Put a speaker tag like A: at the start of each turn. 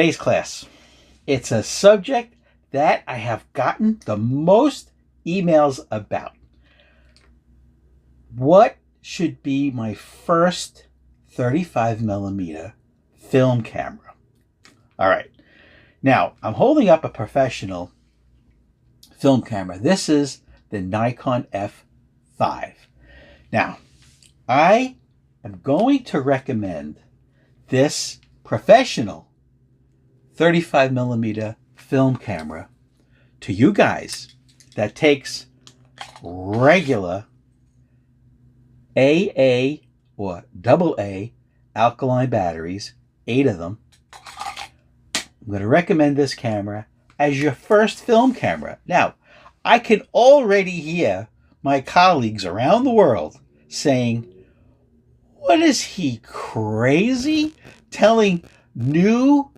A: Today's class. It's a subject that I have gotten the most emails about. What should be my first 35mm film camera? All right. Now, I'm holding up a professional film camera. This is the Nikon F5. Now, I am going to recommend this professional 35mm film camera to you guys that takes regular AA or AA alkaline batteries, 8 of them. I'm going to recommend this camera as your first film camera. Now, I can already hear my colleagues around the world saying, what is he, crazy? Telling new